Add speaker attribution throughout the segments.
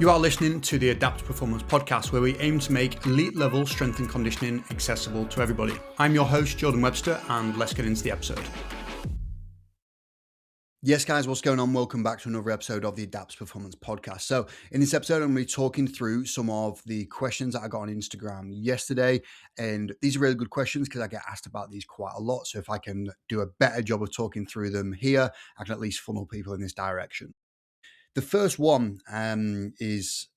Speaker 1: You are listening to the Adapt Performance podcast, where we aim to make elite level strength and conditioning accessible to everybody. I'm your host, Jordan Webster, and let's get into the episode. Yes, guys, what's going on? Welcome back to another episode of the Adapt Performance podcast. So in this episode, I'm going to be talking through some of the questions that I got on Instagram yesterday. And these are really good questions because I get asked about these quite a lot. So if I can do a better job of talking through them here, I can at least funnel people in this direction. The first one is,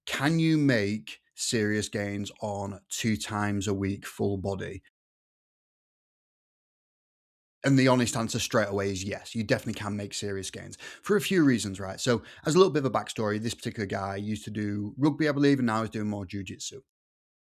Speaker 1: can you make serious gains on 2 times a week full body? And the honest answer straight away is yes, you definitely can make serious gains for a few reasons, right? So, as a little bit of a backstory, this particular guy used to do rugby, I believe, and now he's doing more jujitsu.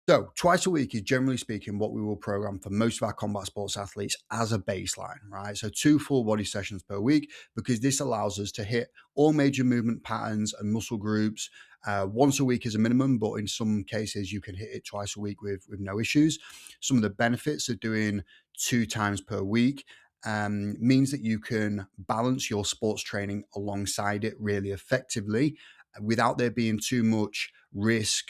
Speaker 1: So, twice a week is generally speaking what we will program for most of our combat sports athletes as a baseline, right? So, 2 full body sessions per week, because this allows us to hit all major movement patterns and muscle groups once a week as a minimum, but in some cases you can hit it twice a week with no issues. Some of the benefits of doing 2 times per week means that you can balance your sports training alongside it really effectively without there being too much risk,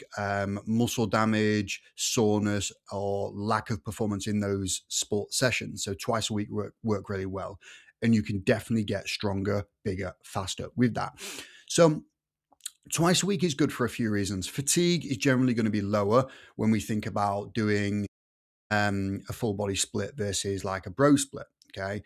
Speaker 1: muscle damage, soreness, or lack of performance in those sports sessions. So twice a week work really well. And you can definitely get stronger, bigger, faster with that. So twice a week is good for a few reasons. Fatigue is generally going to be lower when we think about doing a full body split versus like a bro split, okay,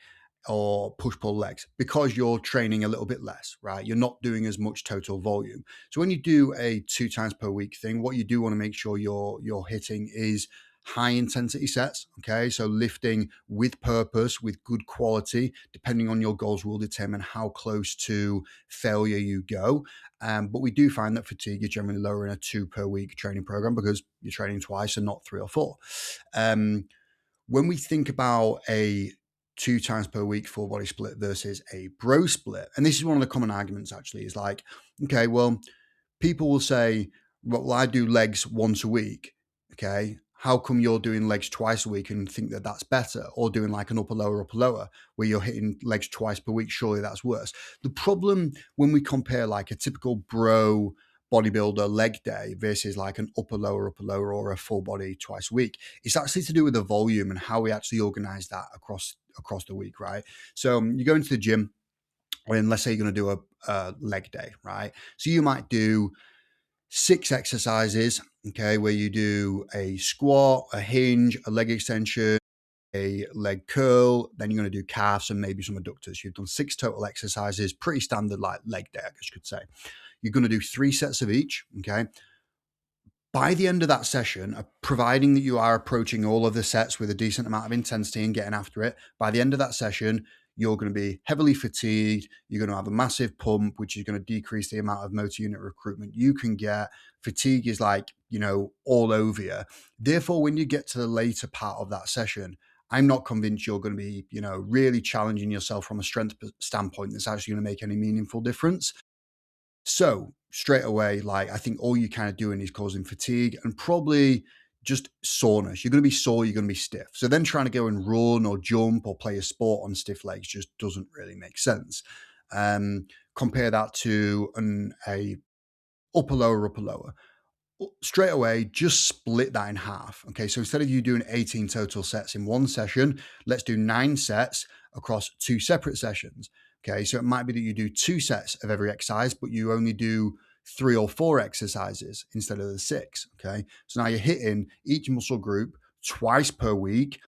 Speaker 1: or push pull legs, because you're training a little bit less, right? You're not doing as much total volume. So when you do a 2 times per week thing, what you do want to make sure you're hitting is high intensity sets, okay? So lifting with purpose, with good quality, depending on your goals, will determine how close to failure you go. But we do find that fatigue is generally lower in a 2 per week training program because you're training twice and not 3 or 4. When we think about a 2 times per week full body split versus a bro split, and this is one of the common arguments actually, is like, okay, well, people will say, well, I do legs once a week. Okay. How come you're doing legs twice a week and think that that's better? Or doing like an upper lower, where you're hitting legs twice per week? Surely that's worse. The problem when we compare like a typical bro bodybuilder leg day versus like an upper lower, or a full body twice a week, it's actually to do with the volume and how we actually organize that across the week, right? So you go into the gym, and let's say you're going to do a leg day, right? So you might do 6 exercises, okay, where you do a squat, a hinge, a leg extension, a leg curl, then you're going to do calves and maybe some adductors. You've done 6 total exercises, pretty standard like leg day, I guess you could say. You're going to do 3 sets of each, okay? By the end of that session, providing that you are approaching all of the sets with a decent amount of intensity and getting after it, by the end of that session, you're going to be heavily fatigued. You're going to have a massive pump, which is going to decrease the amount of motor unit recruitment you can get. Fatigue is like, all over you. Therefore, when you get to the later part of that session, I'm not convinced you're going to be, really challenging yourself from a strength standpoint that's actually going to make any meaningful difference. So straight away, like, I think all you're kind of doing is causing fatigue and probably just soreness. You're going to be sore, you're going to be stiff. So then trying to go and run or jump or play a sport on stiff legs just doesn't really make sense. Compare that to a upper lower. Straight away, just split that in half. Okay, so instead of you doing 18 total sets in one session, let's do 9 sets across 2 separate sessions. Okay, so it might be that you do 2 sets of every exercise, but you only do 3 or 4 exercises instead of the 6. Okay, so now you're hitting each muscle group twice per week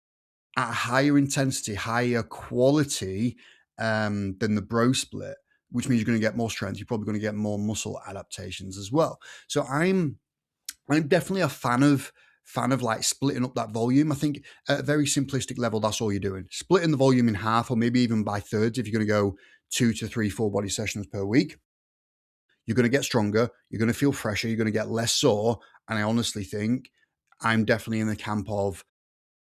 Speaker 1: at a higher intensity, higher quality than the bro split, which means you're going to get more strength. You're probably going to get more muscle adaptations as well. So I'm definitely a fan of like splitting up that volume. I think at a very simplistic level, that's all you're doing. Splitting the volume in half or maybe even by thirds if you're going to go 2 to 3 full body sessions per week. You're going to get stronger. You're going to feel fresher. You're going to get less sore. And I honestly think I'm definitely in the camp of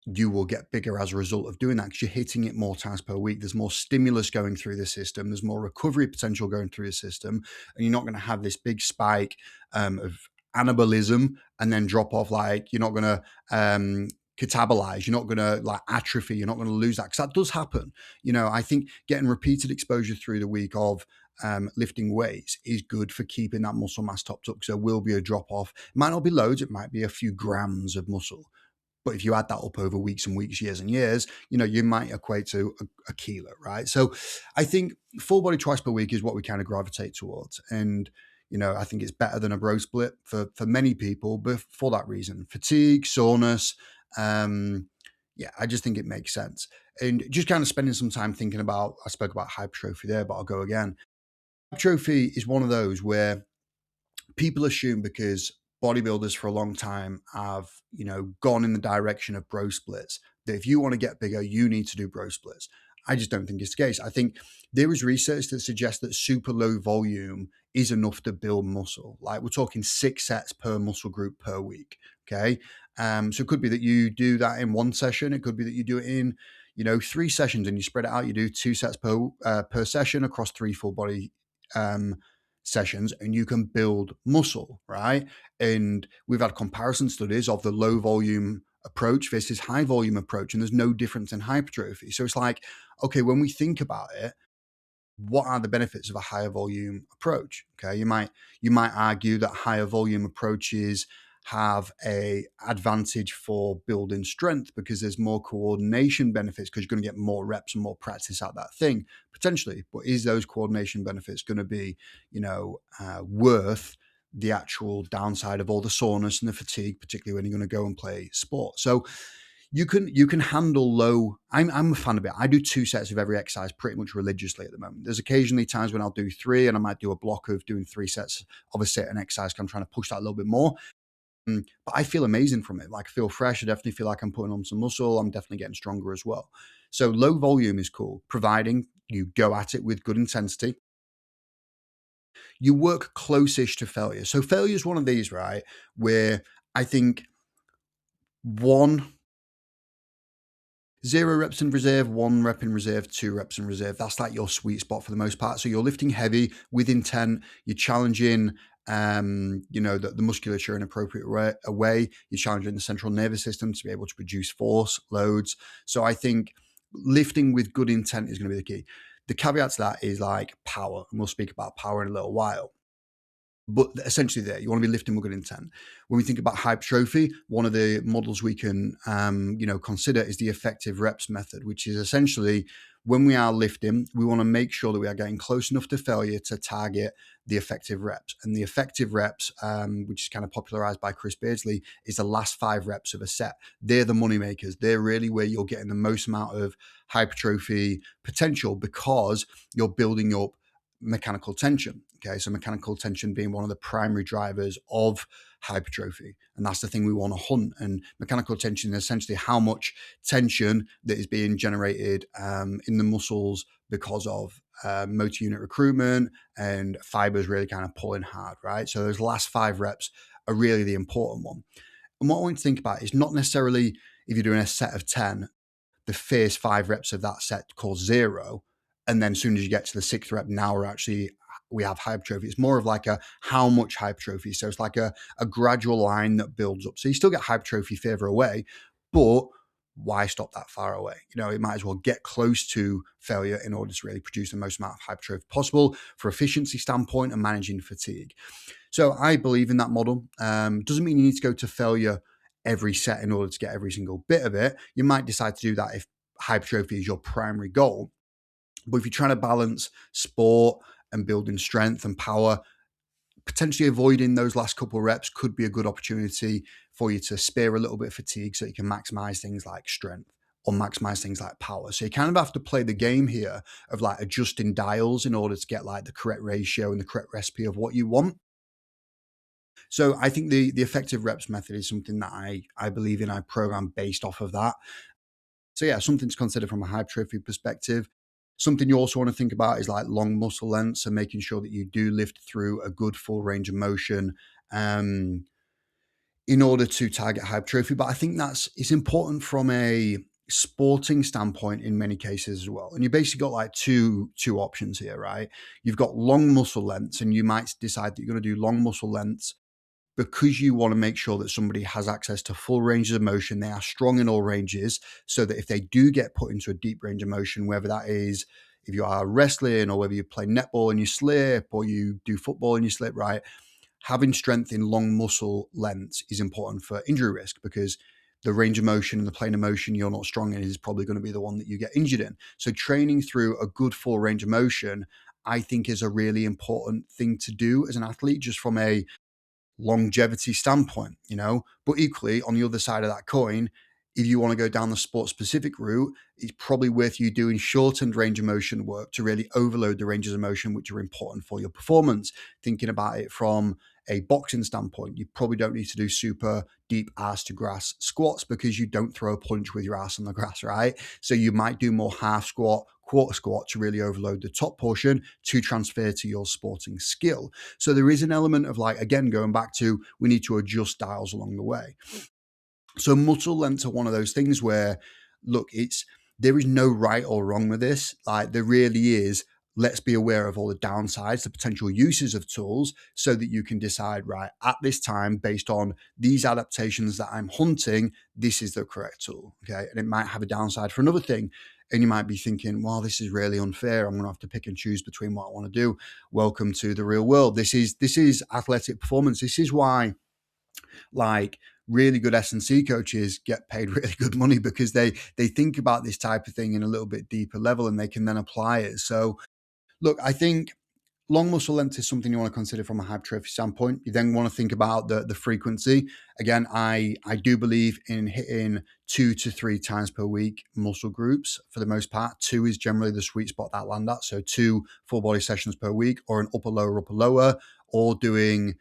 Speaker 1: you will get bigger as a result of doing that because you're hitting it more times per week. There's more stimulus going through the system. There's more recovery potential going through the system. And you're not going to have this big spike of anabolism and then drop off. Like, you're not going to catabolize, you're not going to like atrophy, you're not going to lose that, because that does happen. I think getting repeated exposure through the week of lifting weights is good for keeping that muscle mass topped up. So there will be a drop off. It might not be loads, it might be a few grams of muscle. But if you add that up over weeks and weeks, years and years, you might equate to a kilo, right? So I think full body twice per week is what we kind of gravitate towards. And, I think it's better than a bro split for many people, but for that reason, fatigue, soreness, yeah, I just think it makes sense. And just kind of spending some time thinking about, I spoke about hypertrophy there, but I'll go again. Hypertrophy is one of those where people assume because bodybuilders for a long time have, gone in the direction of bro splits, that if you want to get bigger, you need to do bro splits. I just don't think it's the case. I think there is research that suggests that super low volume is enough to build muscle. Like we're talking 6 sets per muscle group per week. Okay. So it could be that you do that in one session. It could be that you do it in, 3 sessions and you spread it out. You do 2 sets per session across 3 full body um, sessions, and you can build muscle, right? And we've had comparison studies of the low volume approach versus high volume approach, and there's no difference in hypertrophy. So it's like, okay, when we think about it, what are the benefits of a higher volume approach? Okay, you might argue that higher volume approaches have a advantage for building strength because there's more coordination benefits because you're going to get more reps and more practice at that thing potentially. But is those coordination benefits going to be, worth the actual downside of all the soreness and the fatigue, particularly when you're going to go and play sport? So you can handle low. I'm a fan of it. I do 2 sets of every exercise pretty much religiously at the moment. There's occasionally times when I'll do 3 and I might do a block of doing 3 sets of a certain exercise because I'm trying to push that a little bit more. But I feel amazing from it. Like I feel fresh. I definitely feel like I'm putting on some muscle. I'm definitely getting stronger as well. So low volume is cool, providing you go at it with good intensity. You work close-ish to failure. So failure is one of these, right? Where I think one 0 reps in reserve, 1 rep in reserve, 2 reps in reserve. That's like your sweet spot for the most part. So you're lifting heavy with intent. You're challenging, the musculature in an appropriate way. You're challenging the central nervous system to be able to produce force, loads. So I think lifting with good intent is going to be the key. The caveat to that is like power, and we'll speak about power in a little while. But essentially, there you want to be lifting with good intent. When we think about hypertrophy, one of the models we can, consider is the effective reps method, which is essentially when we are lifting, we want to make sure that we are getting close enough to failure to target the effective reps. And the effective reps, which is kind of popularized by Chris Beardsley, is the last 5 reps of a set. They're the money makers. They're really where you're getting the most amount of hypertrophy potential because you're building up mechanical tension. Okay, so mechanical tension being one of the primary drivers of hypertrophy, and that's the thing we want to hunt. And mechanical tension is essentially how much tension that is being generated in the muscles because of motor unit recruitment and fibers really kind of pulling hard, right? So those last 5 reps are really the important one. And what I want to think about is not necessarily if you're doing a set of 10, the first 5 reps of that set called 0, and then as soon as you get to the 6th rep, now we have hypertrophy. It's more of like a how much hypertrophy. So it's like a gradual line that builds up. So you still get hypertrophy further away, but why stop that far away? It might as well get close to failure in order to really produce the most amount of hypertrophy possible for efficiency standpoint and managing fatigue. So I believe in that model. Doesn't mean you need to go to failure every set in order to get every single bit of it. You might decide to do that if hypertrophy is your primary goal. But if you're trying to balance sport and building strength and power, potentially avoiding those last couple of reps could be a good opportunity for you to spare a little bit of fatigue so you can maximize things like strength or maximize things like power. So you kind of have to play the game here of like adjusting dials in order to get like the correct ratio and the correct recipe of what you want. So I think the effective reps method is something that I believe in. I program based off of that. So yeah, something to consider from a hypertrophy perspective. Something you also want to think about is like long muscle lengths and making sure that you do lift through a good full range of motion in order to target hypertrophy. But I think it's important from a sporting standpoint in many cases as well. And you basically got like two options here, right? You've got long muscle lengths, and you might decide that you're going to do long muscle lengths because you want to make sure that somebody has access to full ranges of motion. They are strong in all ranges so that if they do get put into a deep range of motion, whether that is, if you are wrestling or whether you play netball and you slip or you do football and you slip, right? Having strength in long muscle lengths is important for injury risk because the range of motion and the plane of motion you're not strong in is probably going to be the one that you get injured in. So training through a good full range of motion, I think, is a really important thing to do as an athlete, just from a longevity standpoint, But equally, on the other side of that coin, if you want to go down the sport specific route, it's probably worth you doing shortened range of motion work to really overload the ranges of motion, which are important for your performance. Thinking about it from a boxing standpoint, you probably don't need to do super deep ass to grass squats because you don't throw a punch with your ass on the grass, right? So you might do more half squat, quarter squat to really overload the top portion to transfer to your sporting skill. So there is an element of, like, again, going back to, we need to adjust dials along the way. So muscle lengths are one of those things where, look, there is no right or wrong with this. Like, there really is. Let's be aware of all the downsides, the potential uses of tools, so that you can decide, right, at this time, based on these adaptations that I'm hunting, this is the correct tool. Okay. And it might have a downside for another thing. And you might be thinking, well, this is really unfair. I'm going to have to pick and choose between what I want to do. Welcome to the real world. This is athletic performance. This is why, like, really good S&C coaches get paid really good money, because they think about this type of thing in a little bit deeper level and they can then apply it. So look, I think long muscle length is something you want to consider from a hypertrophy standpoint. You then want to think about the frequency. Again, I do believe in hitting 2 to 3 times per week muscle groups for the most part. 2 is generally the sweet spot that I land at. So 2 full body sessions per week, or an upper lower, or doing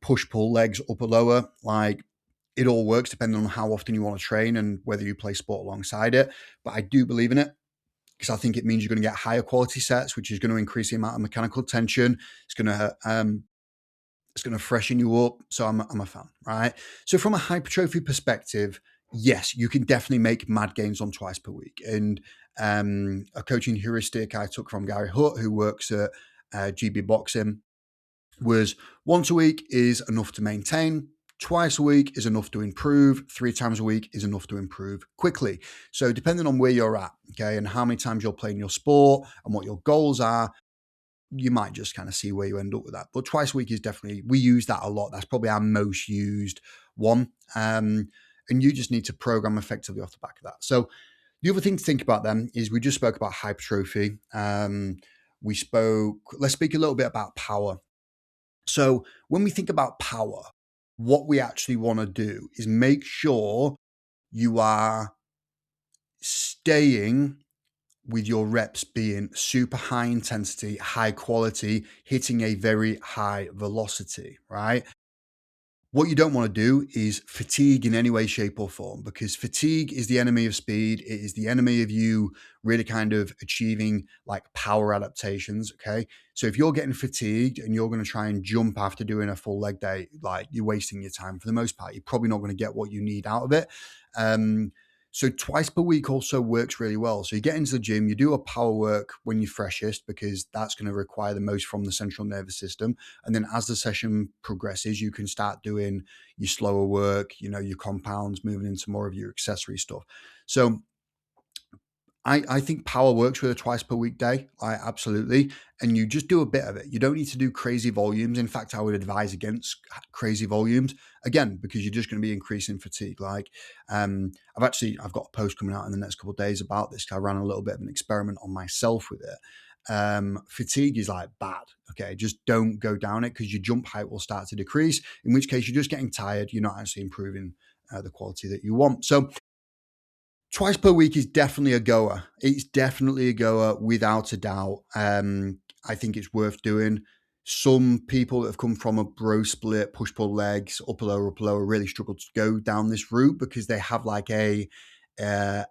Speaker 1: push pull legs upper lower. Like, it all works depending on how often you want to train and whether you play sport alongside it. But I do believe in it because I think it means you're going to get higher quality sets, which is going to increase the amount of mechanical tension. It's going to freshen you up. So I'm a fan, right? So from a hypertrophy perspective, yes, you can definitely make mad gains on twice per week. And a coaching heuristic I took from Gary Hutt, who works at GB Boxing, was once a week is enough to maintain. Twice a week is enough to improve. 3 times a week is enough to improve quickly. So depending on where you're at, okay, and how many times you're playing your sport and what your goals are, you might just kind of see where you end up with that. But twice a week is definitely, we use that a lot. That's probably our most used one. And you just need to program effectively off the back of that. So the other thing to think about then is, we just spoke about hypertrophy. Let's speak a little bit about power. So when we think about power, what we actually want to do is make sure you are staying with your reps being super high intensity, high quality, hitting a very high velocity, right? What you don't want to do is fatigue in any way, shape, or form, because fatigue is the enemy of speed. It is the enemy of you really kind of achieving like power adaptations. Okay. So if you're getting fatigued and you're going to try and jump after doing a full leg day, like, you're wasting your time for the most part. You're probably not going to get what you need out of it. So twice per week also works really well. So you get into the gym, you do a power work when you're freshest, because that's going to require the most from the central nervous system. And then as the session progresses, you can start doing your slower work, your compounds, moving into more of your accessory stuff. So I think power works with a twice per week day. Absolutely. And you just do a bit of it. You don't need to do crazy volumes. In fact, I would advise against crazy volumes, again, because you're just going to be increasing fatigue. Like, I've got a post coming out in the next couple of days about this. I ran a little bit of an experiment on myself with it. Fatigue is like bad. Okay. Just don't go down it, because your jump height will start to decrease, in which case you're just getting tired. You're not actually improving the quality that you want. So twice per week is definitely a goer. It's definitely a goer without a doubt. I think it's worth doing. Some people that have come from a bro split, push pull legs, upper lower, really struggle to go down this route, because they have like an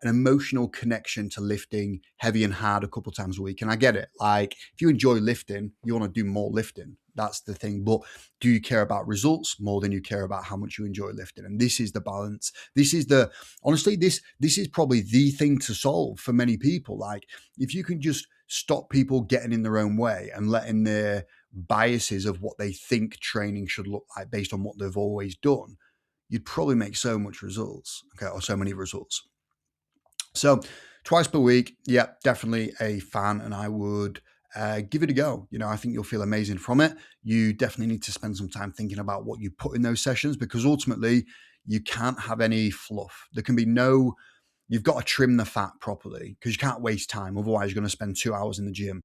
Speaker 1: emotional connection to lifting heavy and hard a couple times a week. And I get it. Like, if you enjoy lifting, you want to do more lifting. That's the thing. But do you care about results more than you care about how much you enjoy lifting? And this is the balance. Honestly, this is probably the thing to solve for many people. Like, if you can just stop people getting in their own way and letting their biases of what they think training should look like based on what they've always done, you'd probably make so much results, okay, or so many results. So Twice per week, yeah, definitely a fan, and I would give it a go. I think you'll feel amazing from it. You definitely need to spend some time thinking about what you put in those sessions because ultimately you can't have any fluff. There can be no, you've got to trim the fat properly because you can't waste time. Otherwise, you're going to spend 2 hours in the gym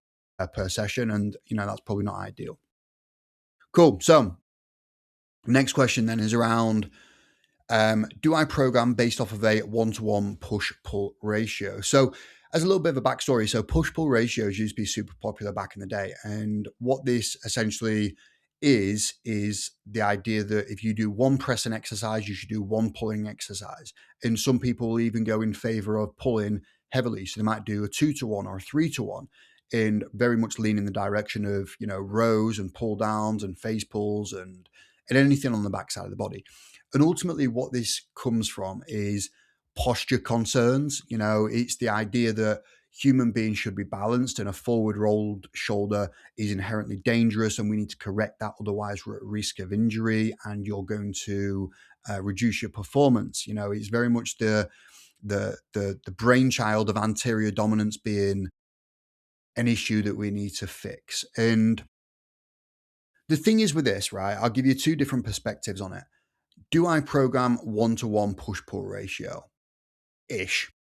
Speaker 1: per session, and that's probably not ideal. Cool. So, next question then is around do I program based off of a one-to-one push-pull ratio? So, as a little bit of a backstory, so push-pull ratios used to be super popular back in the day, and what this essentially is the idea that if you do one pressing exercise, you should do one pulling exercise. And some people will even go in favor of pulling heavily, so they might do a 2-to-1 or a 3-to-1, and very much lean in the direction of rows and pull downs and face pulls and anything on the backside of the body. And ultimately, what this comes from is posture concerns. It's the idea that human beings should be balanced, and a forward rolled shoulder is inherently dangerous, and we need to correct that. Otherwise, we're at risk of injury, and you're going to reduce your performance. It's very much the brainchild of anterior dominance being an issue that we need to fix. And the thing is with this, right? I'll give you two different perspectives on it. Do I program one-to-one push-pull ratio? Ish.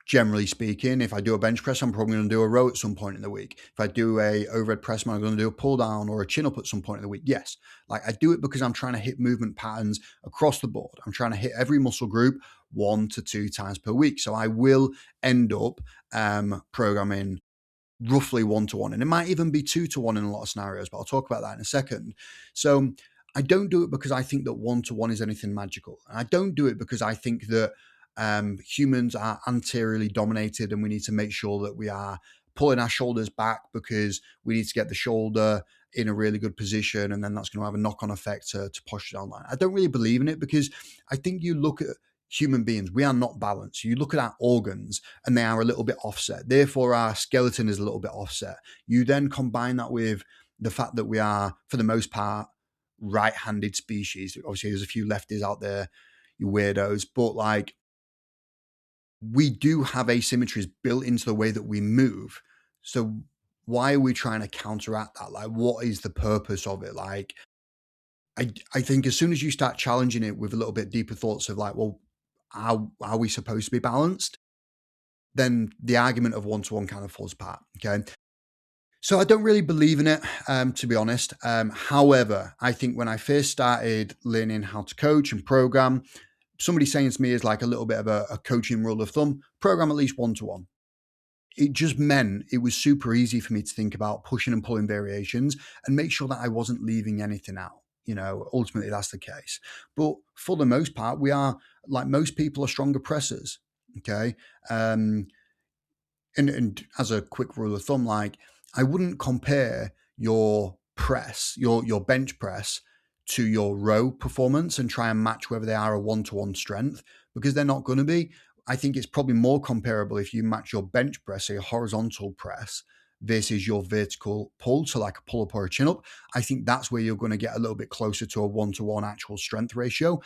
Speaker 1: Generally speaking, if I do a bench press, I'm probably going to do a row at some point in the week. If I do a overhead press, I'm going to do a pull down or a chin up at some point in the week. Yes. Like I do it because I'm trying to hit movement patterns across the board. I'm trying to hit every muscle group 1 to 2 times per week. So I will end up programming roughly 1-to-1. And it might even be 2-to-1 in a lot of scenarios, but I'll talk about that in a second. So I don't do it because I think that 1-to-1 is anything magical. And I don't do it because I think that humans are anteriorly dominated and we need to make sure that we are pulling our shoulders back because we need to get the shoulder in a really good position. And then that's going to have a knock-on effect to posture down line. I don't really believe in it because I think you look at human beings, we are not balanced. You look at our organs and they are a little bit offset. Therefore, our skeleton is a little bit offset. You then combine that with the fact that we are, for the most part, right-handed species. Obviously, there's a few lefties out there, you weirdos, but like we do have asymmetries built into the way that we move. So why are we trying to counteract that? Like, what is the purpose of it? Like, I think as soon as you start challenging it with a little bit deeper thoughts of like, well, how are we supposed to be balanced? Then the argument of one-to-one kind of falls apart. Okay. So I don't really believe in it, to be honest. However, I think when I first started learning how to coach and program, somebody saying to me is like a little bit of a coaching rule of thumb, program at least 1-to-1. It just meant it was super easy for me to think about pushing and pulling variations and make sure that I wasn't leaving anything out. Ultimately that's the case. But for the most part, we are like most people are stronger pressers. Okay. Um, and as a quick rule of thumb, like I wouldn't compare your press, your bench press to your row performance and try and match whether they are a one-to-one strength because they're not going to be. I think it's probably more comparable if you match your bench press, a horizontal press, versus your vertical pull, so like a pull up or a chin up. I think that's where you're going to get a little bit closer to a one-to-one actual strength ratio.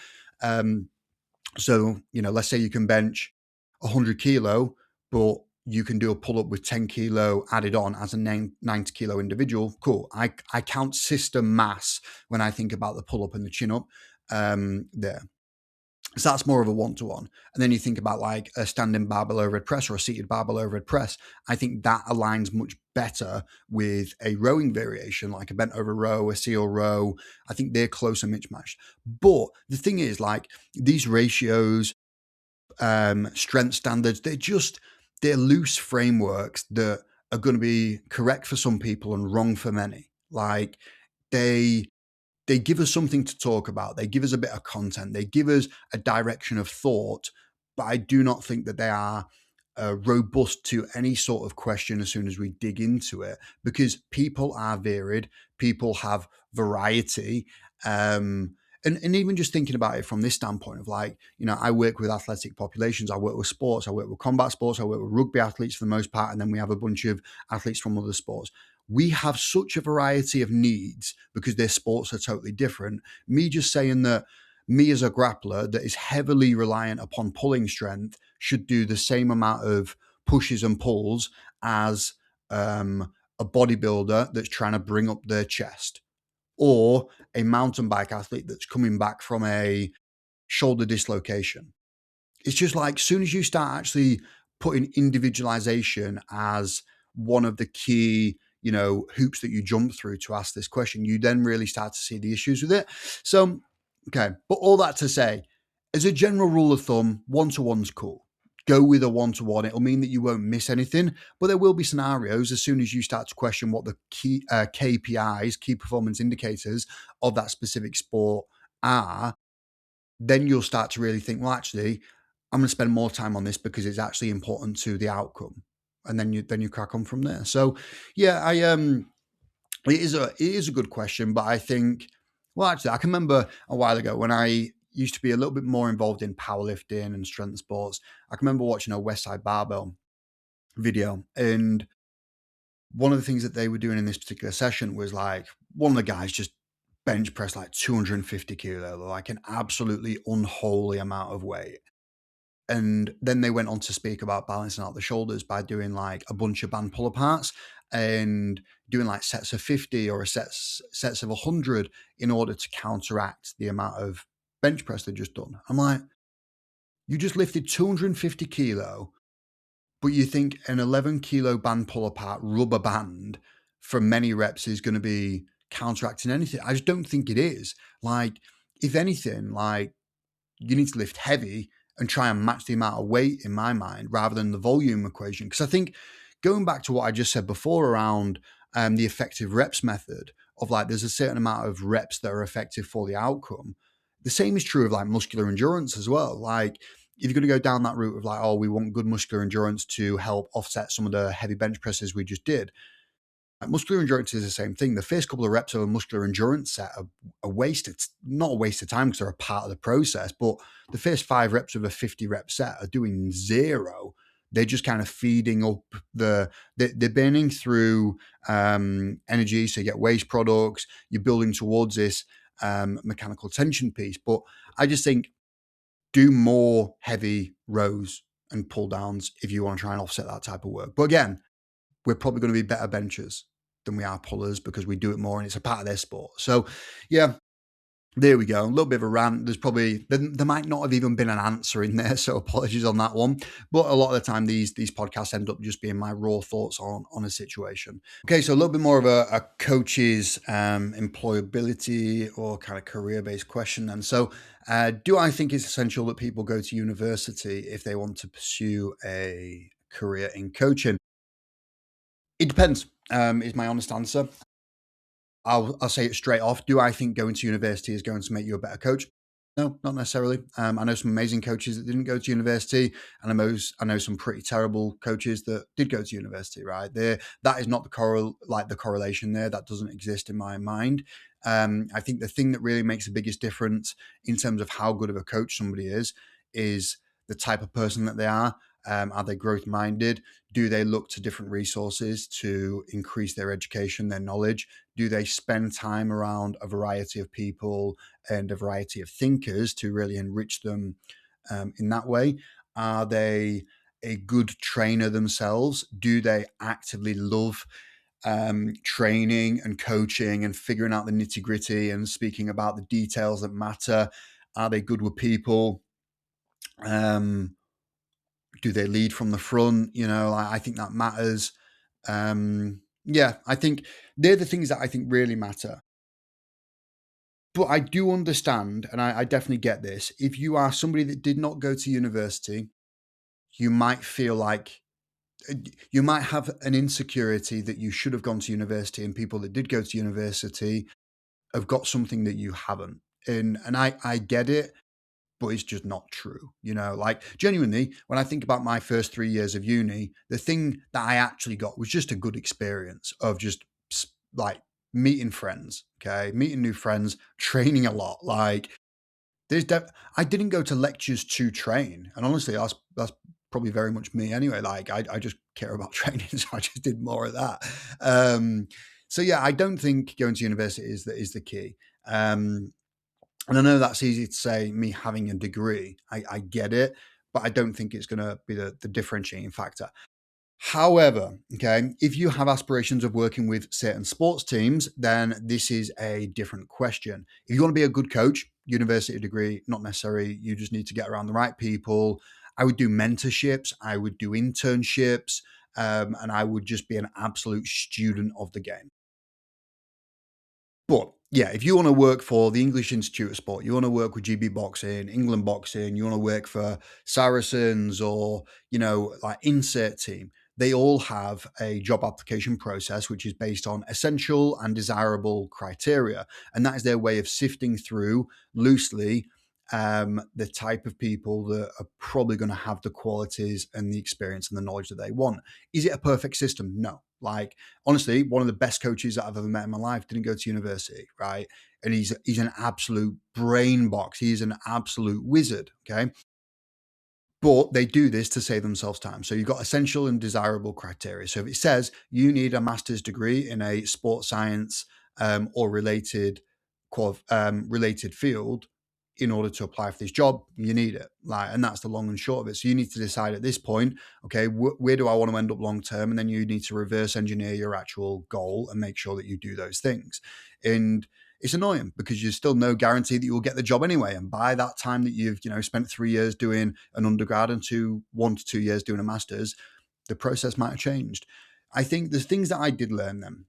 Speaker 1: So, let's say you can bench 100 kilo, but you can do a pull up with 10 kilo added on as a 90 kilo individual. Cool. I count system mass when I think about the pull up and the chin up there. So that's more of a one-to-one. And then you think about like a standing barbell overhead press or a seated barbell overhead press. I think that aligns much better with a rowing variation, like a bent over row, a seal row. I think they're closer mismatched. But the thing is, like these ratios, strength standards, they're loose frameworks that are going to be correct for some people and wrong for many. Like they they give us something to talk about. They give us a bit of content. They give us a direction of thought, but I do not think that they are robust to any sort of question as soon as we dig into it because people are varied. People have variety. And even just thinking about it from this standpoint of like, I work with athletic populations, I work with sports, I work with combat sports, I work with rugby athletes for the most part, and then we have a bunch of athletes from other sports. We have such a variety of needs because their sports are totally different. Me just saying that me as a grappler that is heavily reliant upon pulling strength should do the same amount of pushes and pulls as a bodybuilder that's trying to bring up their chest, or a mountain bike athlete that's coming back from a shoulder dislocation. It's just like, as soon as you start actually putting individualization as one of the key, hoops that you jump through to ask this question, you then really start to see the issues with it. So, okay, but all that to say, as a general rule of thumb, one to one's cool. Go with a one to one. It'll mean that you won't miss anything, but there will be scenarios as soon as you start to question what the key KPIs, key performance indicators of that specific sport are. Then you'll start to really think, well, actually, I'm going to spend more time on this because it's actually important to the outcome, and then you crack on from there. So, yeah, it is a good question, but I think, well, actually, I can remember a while ago when I used to be a little bit more involved in powerlifting and strength sports. I can remember watching a West Side Barbell video, and one of the things that they were doing in this particular session was like, one of the guys just bench pressed like 250 kilo, like an absolutely unholy amount of weight. And then they went on to speak about balancing out the shoulders by doing like a bunch of band pull aparts and doing like sets of 50 or sets of 100 in order to counteract the amount of bench press they'd just done. I'm like, you just lifted 250 kilo, but you think an 11 kilo band pull apart rubber band for many reps is going to be counteracting anything? I just don't think it is. Like, if anything, like, you need to lift heavy and try and match the amount of weight in my mind rather than the volume equation. Because I think, going back to what I just said before around the effective reps method of like, there's a certain amount of reps that are effective for the outcome. The same is true of like muscular endurance as well. Like, if you're going to go down that route of like, oh, we want good muscular endurance to help offset some of the heavy bench presses we just did, muscular endurance is the same thing. The first couple of reps of a muscular endurance set are a waste. It's not a waste of time because they're a part of the process, but the first 5 reps of a 50 rep set are doing zero. They're just kind of feeding up they're burning through energy. So you get waste products, you're building towards this mechanical tension piece. But I just think, do more heavy rows and pull downs if you want to try and offset that type of work. But again, we're probably going to be better benchers than we are pullers because we do it more and it's a part of their sport. So, yeah, there we go. A little bit of a rant. There might not have even been an answer in there, so apologies on that one. But a lot of the time, these podcasts end up just being my raw thoughts on a situation. Okay, so a little bit more of a coach's employability or kind of career based question. And so, do I think it's essential that people go to university if they want to pursue a career in coaching? It depends, is my honest answer. I'll say it straight off. Do I think going to university is going to make you a better coach? No, not necessarily. I know some amazing coaches that didn't go to university, and I know some pretty terrible coaches that did go to university. Right there, that is not the correlation there. That doesn't exist in my mind. I think the thing that really makes the biggest difference in terms of how good of a coach somebody is the type of person that they are. Are they growth minded? Do they look to different resources to increase their education, their knowledge? Do they spend time around a variety of people and a variety of thinkers to really enrich them in that way? Are they a good trainer themselves? Do they actively love training and coaching and figuring out the nitty gritty and speaking about the details that matter? Are they good with people? Do they lead from the front? I think that matters. Yeah, I think they're the things that I think really matter. But I do understand, and I definitely get this. If you are somebody that did not go to university, you might feel like you might have an insecurity that you should have gone to university, and people that did go to university have got something that you haven't. And I get it, but it's just not true. Like, genuinely, when I think about my first 3 years of uni, the thing that I actually got was just a good experience of just like meeting friends, okay, meeting new friends, training a lot. Like, I didn't go to lectures to train, and honestly, that's probably very much me anyway. Like, I just care about training, so I just did more of that. So yeah, I don't think going to university is the key. And I know that's easy to say, me having a degree. I get it, but I don't think it's going to be the differentiating factor. However, okay, if you have aspirations of working with certain sports teams, then this is a different question. If you want to be a good coach, university degree, not necessary. You just need to get around the right people. I would do mentorships, I would do internships, and I would just be an absolute student of the game. But yeah, if you want to work for the English Institute of Sport, you want to work with GB Boxing, England Boxing, you want to work for Saracens or, like insert team, they all have a job application process which is based on essential and desirable criteria. And that is their way of sifting through loosely the type of people that are probably going to have the qualities and the experience and the knowledge that they want. Is it a perfect system? No. Like, honestly, one of the best coaches that I've ever met in my life didn't go to university, right? And he's an absolute brain box. He's an absolute wizard. Okay. But they do this to save themselves time. So you've got essential and desirable criteria. So if it says you need a master's degree in a sports science or related field in order to apply for this job, you need it. Like, and that's the long and short of it. So you need to decide at this point, okay, where do I want to end up long term? And then you need to reverse engineer your actual goal and make sure that you do those things. And it's annoying because there's still no guarantee that you will get the job anyway. And by that time that you've, spent 3 years doing an undergrad and 1 to 2 years doing a master's, the process might have changed. I think the things that I did learn then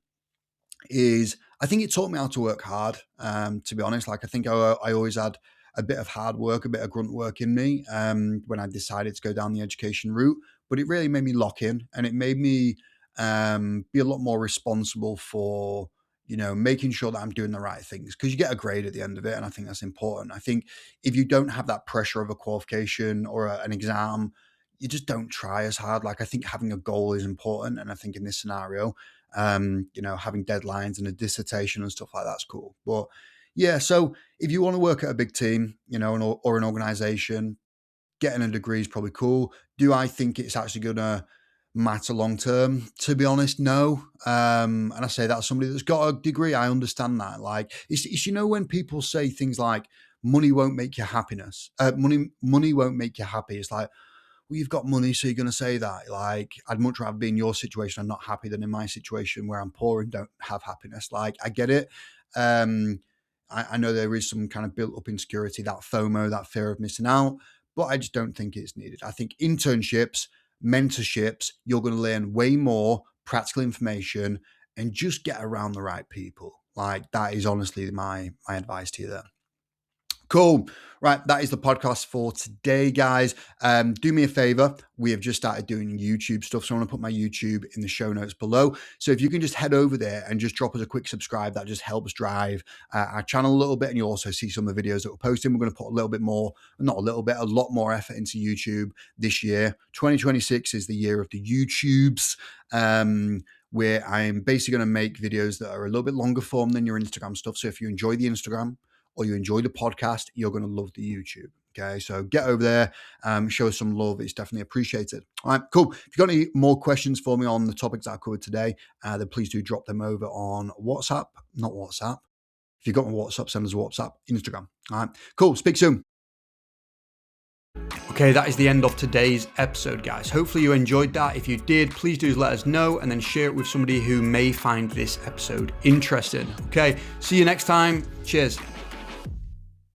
Speaker 1: is I think it taught me how to work hard. To be honest, like I think I always had a bit of hard work, a bit of grunt work in me when I decided to go down the education route. But it really made me lock in, and it made me be a lot more responsible for making sure that I'm doing the right things, because you get a grade at the end of it, and I think that's important. I think if you don't have that pressure of a qualification or an exam, you just don't try as hard. Like I think having a goal is important, and I think in this scenario, having deadlines and a dissertation and stuff like that's cool. But yeah, so if you want to work at a big team, or an organization, getting a degree is probably cool. Do I think it's actually going to matter long term? To be honest, no. And I say that as somebody that's got a degree. I understand that. Like, it's when people say things like money won't make you happiness. Money won't make you happy. It's like, well, you've got money, so you're going to say that. Like, I'd much rather be in your situation and not happy than in my situation where I'm poor and don't have happiness. Like, I get it. I know there is some kind of built up insecurity, that FOMO, that fear of missing out, but I just don't think it's needed. I think internships, mentorships, you're going to learn way more practical information and just get around the right people. Like, that is honestly my advice to you there. Cool. Right. That is the podcast for today, guys. Do me a favor. We have just started doing YouTube stuff. So I want to put my YouTube in the show notes below. So if you can just head over there and just drop us a quick subscribe, that just helps drive our channel a little bit. And you'll also see some of the videos that we're posting. We're going to put a little bit more, not a little bit, a lot more effort into YouTube this year. 2026 is the year of the YouTubes. Where I'm basically going to make videos that are a little bit longer form than your Instagram stuff. So if you enjoy the Instagram, or you enjoy the podcast, you're going to love the YouTube. Okay, so get over there, show us some love. It's definitely appreciated. All right, cool. If you've got any more questions for me on the topics that I covered today, then please do drop them over on WhatsApp, not WhatsApp. If you've got my WhatsApp, send us a WhatsApp, Instagram. All right, cool. Speak soon. Okay, that is the end of today's episode, guys. Hopefully you enjoyed that. If you did, please do let us know and then share it with somebody who may find this episode interesting. Okay, see you next time. Cheers.